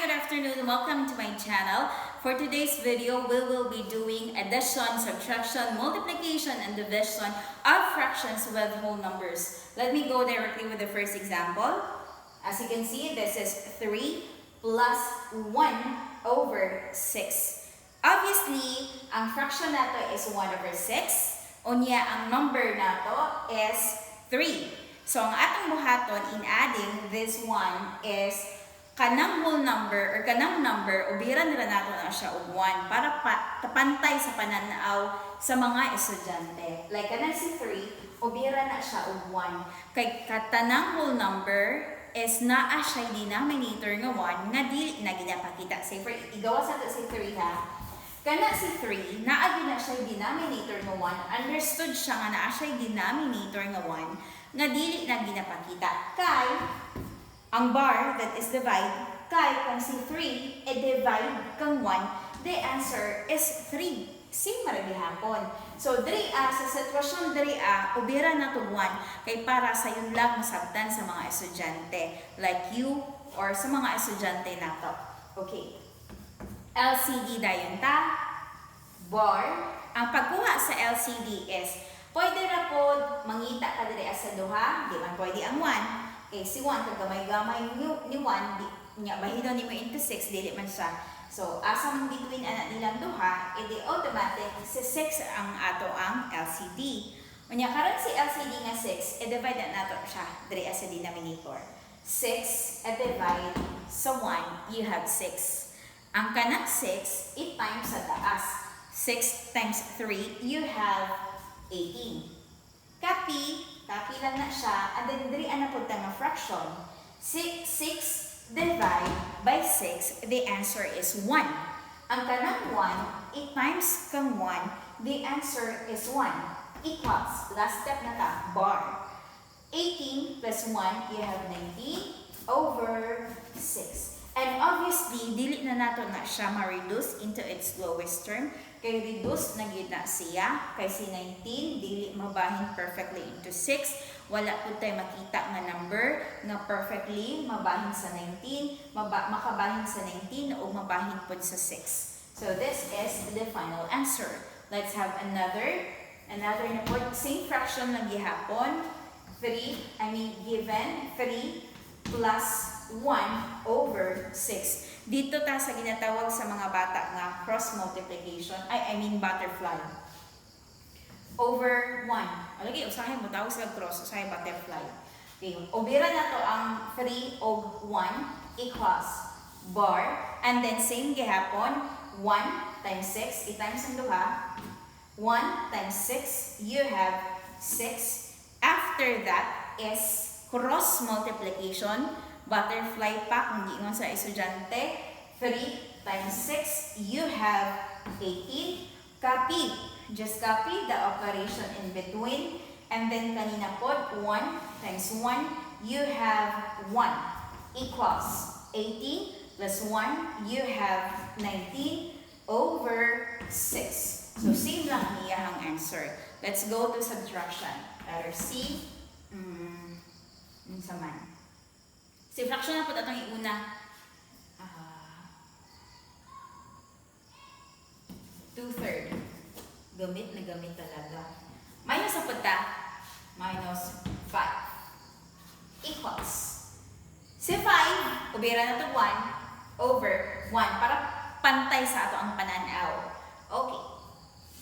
good afternoon. Welcome to my channel. For today's video, we will be doing addition, subtraction, multiplication, and division of fractions with whole numbers. Let me go directly with the first example. As you can see, this is 3 plus 1 over 6. Obviously, ang fraction nato is 1 over 6. Unya, ang number nato is 3. So, ang atong buhaton in adding this one is kanang whole number or kanang number, ubira nila nato na siya og 1 para kapantay sa pananaw sa mga estudyante. Like, kanang si 3, ubira na siya og 1. Kay katanang whole number is naa siya denominator nga 1 nga dili na ginapakita. Say for igawas nato si 3 ha. Kana si 3, naagi na siya denominator nga 1. Understood siya nga naa siya denominator nga 1 nga dili na ginapakita. Kay ang bar that is divide, kay kung si 3 divide kang 1, the answer is 3. Same maragi hapon. So dria sa sitwasyon dria ubira na to 1 kay para sa yun lang masabtan sa mga estudyante like you or sa mga estudyante nato. Okay. LCD dayon ta. Bar. Ang pagkuha sa LCD is pwede ra pod mangita ka diri sa duha, di man pwede ang 1. Okay, si 1 kag gamay-gamay ni 1, nya bahidon nimo into 6 dili man siya. So asam between ana nilang duha, edi automatic si 6 ang ato ang LCD. Unya karon si LCD nga 6, i-divide nato siya diri sa denominator. 6 divide sa 1, you have 6. Ang kanang 6, i-times sa taas. 6 times 3, you have 18. Copy lang na siya, and then diri ana pud nga fraction. 6 divide by 6, the answer is 1. Ang kanang 1, i-times kang 1, the answer is 1. Equals, last step na ta, bar. 18 plus 1, you have 19 over 6. And obviously, dili na nato na siya ma-reduce into its lowest term. Kay reduce na gyud na siya. Kay si 19, dili mabahin perfectly into 6. Wala po tayo makita nga number nga perfectly mabahin sa 19, makabahin sa 19 o mabahin po sa 6. So this is the final answer. Let's have another na po. Same fraction lang gihapon. Given 3 plus 1 over 6. Dito ta sa ginatawag sa mga bata nga cross multiplication, butterfly. Over 1. Alagi, usahay mo tawag sa cross, usahay butterfly. Okay. Ubira na to ang 3 og 1 equals bar. And then same gihapon, 1 times 6, i-times ang duha. 1 times 6, you have 6. After that is cross multiplication. Butterfly pa kung giingon sa estudyante. 3 times 6, you have 18. Copy. Just copy the operation in between. And then kanina po, 1 times 1, you have 1. Equals 18 plus 1, you have 19 over 6. So same lang ang iyahang answer. Let's go to subtraction. Letter C. Saman. Si fraction na po itong iuna. 2/3. Gamit na gamit talaga. Minus sa punta. Minus 5. Equals. Si 5, ubira na ito 1 over 1 para pantay sa ato ang pananaw. Okay.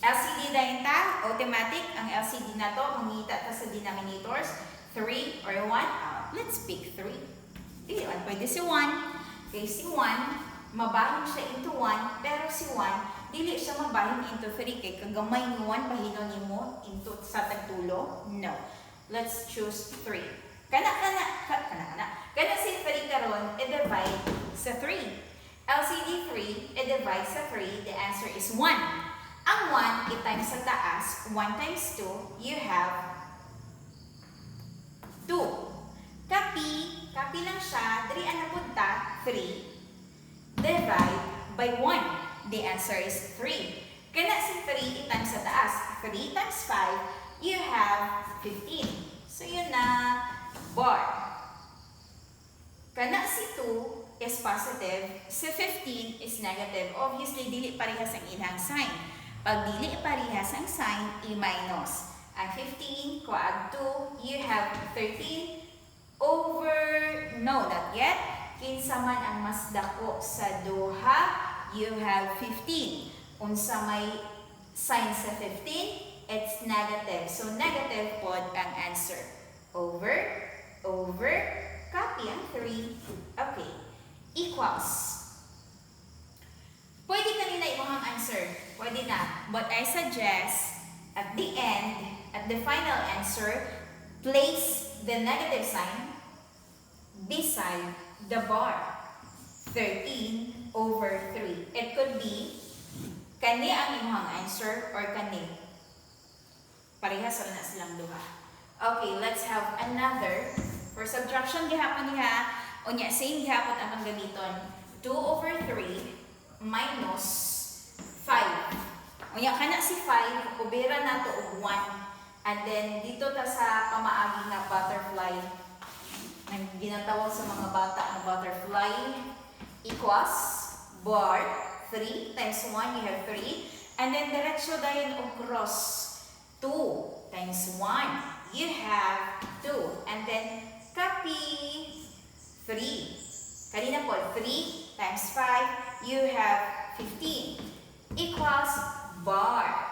LCD dahil ta, automatic. Ang LCD na to, mangita ta sa denominators. 3 or 1. Let's pick 3. Dili man pwede si 1. Kay si 1, mabahin siya into 1, pero si 1, dili siya mabahin into 3 kay kagamay ni 1 bahinon nimo into sa tagtulo. No. Let's choose 3. Kana si 3 karon, i-divide sa 3. LCD 3, i-divide sa 3, the answer is 1. Ang 1, i-times sa taas, 1 times 2, you have 2. Copy lang siya. 3 ang napunta, 3. Divide by 1. The answer is 3. Kana si 3 i-times sa taas. 3 times 5, you have 15. So yun na, bar. Kana si 2, is positive, si 15 is negative. Obviously, dili parehas ang ilang sign. Pag dili parehas ang sign, i-minus. Ang 15, kuag 2, you have 13 over, no, not yet. Kinsa man ang mas dako sa duha, you have 15. Unsa may sign sa 15, it's negative. So, negative pod ang answer. Over, copy ang 3. Okay. Equals. Pwede kanina imong answer. Pwede na. But I suggest, at the end, at the final answer, place the negative sign beside the bar. 13 over 3. It could be kani ang imong answer or kani. Parehas na silang duha. Okay, let's have another. For subtraction, gihapon niya. Unya, same gihapon ang gamiton. 2 over 3 minus 5. Unya, kana si 5, ubira na to og 1. And then, dito ta sa pamaagi nga butterfly. Nang ginatawag sa mga bata na butterfly. Equals bar 3 times 1, you have 3. And then, diretso dayon og cross. 2 times 1, you have 2. And then, copy 3. Kanina po, 3 times 5, you have 15. Equals bar.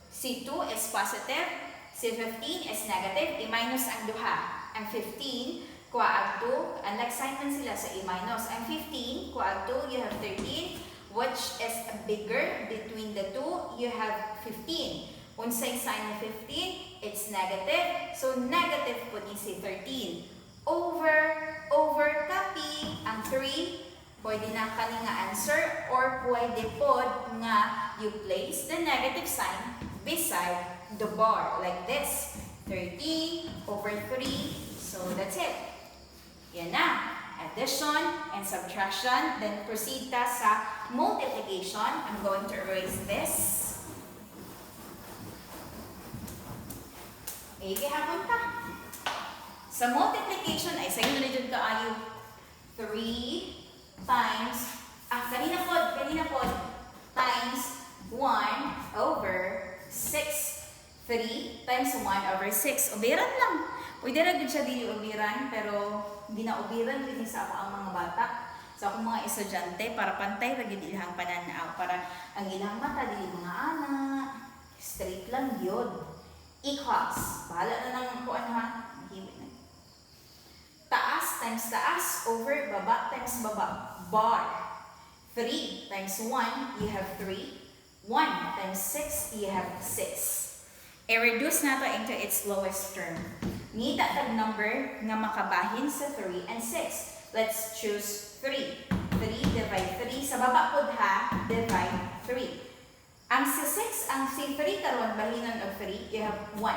Si 2 is positive, si 15 is negative, i-minus ang duha. Ang 15, kuha ang 2, ang sign man sila sa i-minus. Ang 15, kuha ang 2, you have 13. Which is bigger between the two, you have 15. Unsay sign ng 15, it's negative. So, negative po ni si 13. Over, copy ang 3. Pwede na kani nga answer or pwede po nga you place the negative sign beside the bar like this. 30 over 3. So, that's it. Yan na. Addition and subtraction. Then, proceed ta sa multiplication. I'm going to erase this. Gihapon ta. Sa multiplication, ay sa'yo na dyan kaayo. 3 times, kanina po, times 1 over 6. 3 times 1 over 6. Ubiran lang. Pwede rin din siya dili ubiran, pero hindi na ubiran din sa ako ang mga bata. Sa akong mga estudyante, para pantay rin ilang pananaw. Para ang ilang mata, dili mga anak. Straight lang yun. Equals. Bahala na lang po ano ha. Taas times taas over baba times baba. Bar. 3 times 1, you have 3. 1 times 6, you have 6. I-reduce na to into its lowest term. Ngita tag number nga makabahin sa 3 and 6. Let's choose 3. 3 divide 3. Sa baba pod ha, divide 3. Ang si 6, ang si 3 karon bahinon of 3, you have 1.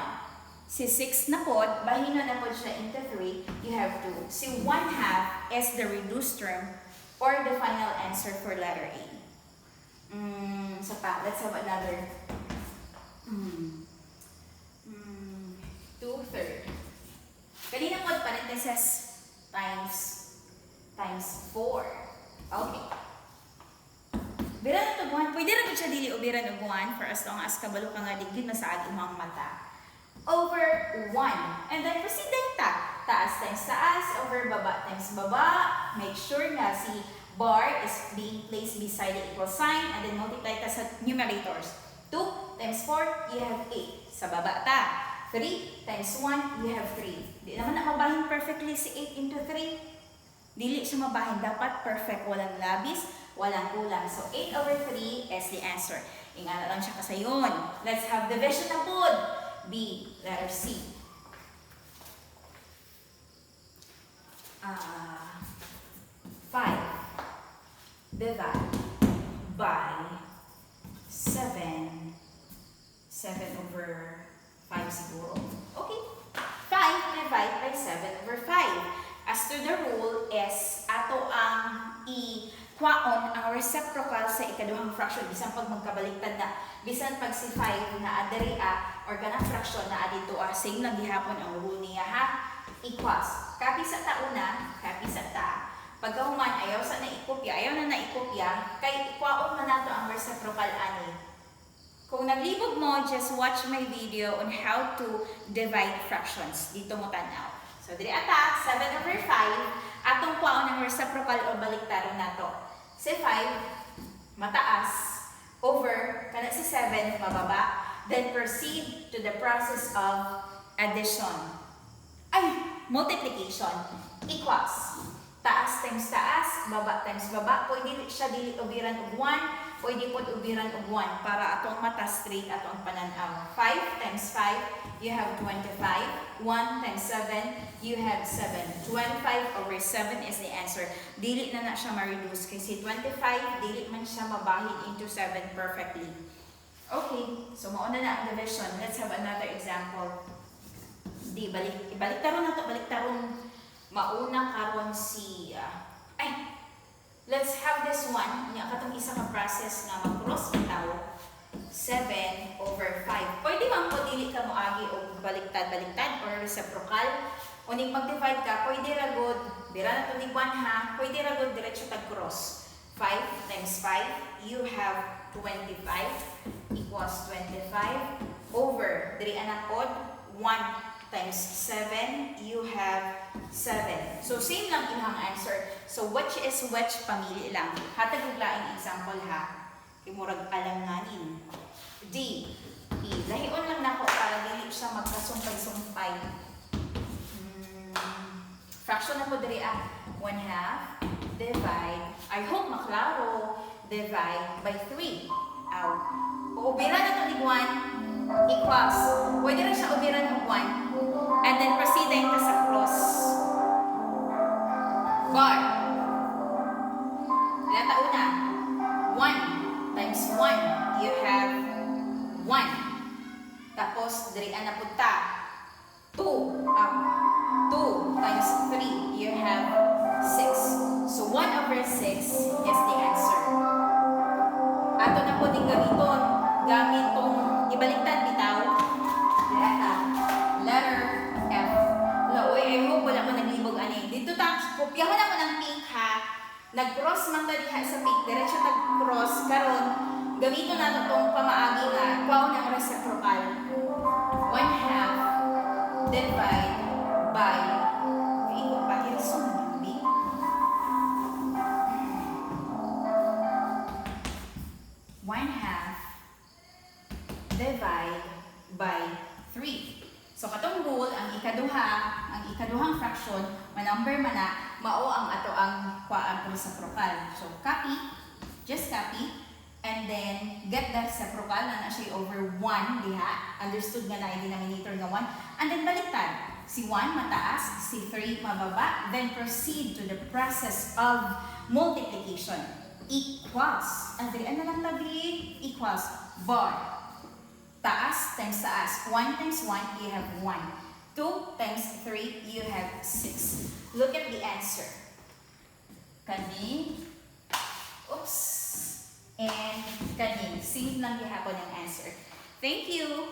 Si 6 na pod, bahinon na pod siya into 3, you have 2. Si 1 half is the reduced term or the final answer for letter A. So pa, let's have another. 2/3. Kanina pod parenthesis times 4. Okay. Biran na ito buwan. Pwede rin siya dili ubiran o buwan for as long as kabalo ka nga digid masaag imong mata. Over 1. And then proceed din ta. Taas times taas, over baba times baba. Make sure na si bar is being placed beside the equal sign and then multiply ta sa numerators. 2 times 4, you have 8. Sa baba ta. 3 times 1, you have 3. Di naman na mabahin perfectly si 8 into 3. Dili siya mabahin. Dapat perfect. Walang labis, walang kulang. So, 8 over 3 is the answer. Ingana lang siya kasayon. Let's have division na pod. B, letter C. 5 divide by 7. 7 over 5 siguro. Okay. 5 divide by 7 over 5. As to the rule is ato ang i-kwaon ang reciprocal sa ikaduhang fraction. Bisan pag magkabaliktad na. Bisan pag si 5 na dria or ganang fraction na adito same lang gihapon ang rule niya ha. Equals. Copy sa ta una, copy sa ta. Pagkahuman, ayaw sa naikopya, ayaw na naikopya, kay ikwaon man nato ang reciprocal ani. Kung naglibog mo, just watch my video on how to divide fractions. Dito mo tanaw. So, diri ata, 7/5, atong kwaon ang reciprocal o baliktaron nato. Si 5, mataas, over, kana si 7, mababa, then proceed to the process of addition. Ay, multiplication. Equals. Taas times taas, baba times baba. Pwede siya dili ubiran og 1, pwede po ubiran og 1 para atong mata straight atong pananaw. 5 times 5, you have 25. 1 times 7, you have 7. 25/7 is the answer. Dili na siya ma-reduce kasi 25, dili man siya mabahid into 7 perfectly. Okay, so mauna na ang division. Let's have another example. Baliktaron na to, baliktaron. Mauna karon si let's have this one. Nya katong isa ka process nga mag-cross bitaw 7/5. Pwede man po dili ka moagi og baliktad or reciprocal. Uning mag-divide ka, pwede ra gud dira na to ni 1 ha. Pwede ra gud diretso tag cross. 5 times 5, you have 25 equals 25 over diri anak pod 1 times 7, you have 7. So, same lang ilang answer. So, which is which, pamili lang. Hatag ug laing example ha. Kimurag alanganin. D, E. Lahion lang nako para dili siya magkasumpay-sumpay. Fraction na po diri 1/2 divide. I hope maklaro. Divide by 3. Aw. Uubiran na to ni 1 equals. Pwede rin siya ubiran ng 1. And then proceed na ito sa cross. Bar. Ilan tauna? 1 times 1, you have 1. Tapos, dirian na punta. 2 times 3, you have 6. So, 1/6 is the answer. Ato na po din gamiton. Gamitong ibaliktad bitaw. Data. Letter F. Uy, I hope wala mo naglibog ani. Dito ta, kopyahan ako ng pink ha. Nag-cross man ta diha sa pink. Diretso tag-cross. Karon, gamito na ito itong pamaagi nga. Kwaw ng reciprocal. 1/2 divide by ikot pa. Hirison na nabi. 1/2 divide by 3. So, katong rule, ang ikaduhang fraction, manumber man na, mao ang ato ang kuhaan reciprocal. So, copy, just copy, and then get the reciprocal na siya over 1 diha. Understood nga na yung denominator nga 1. And then baliktad. Si 1 mataas, si 3 mababa, then proceed to the process of multiplication. Equals. And then, ano lang labi? Equals. Bar. Taas times taas. 1 times 1, you have 1. 2 times 3, you have 6. Look at the answer. Kani. Oops. And kani. Same lang gihapon ang answer. Thank you.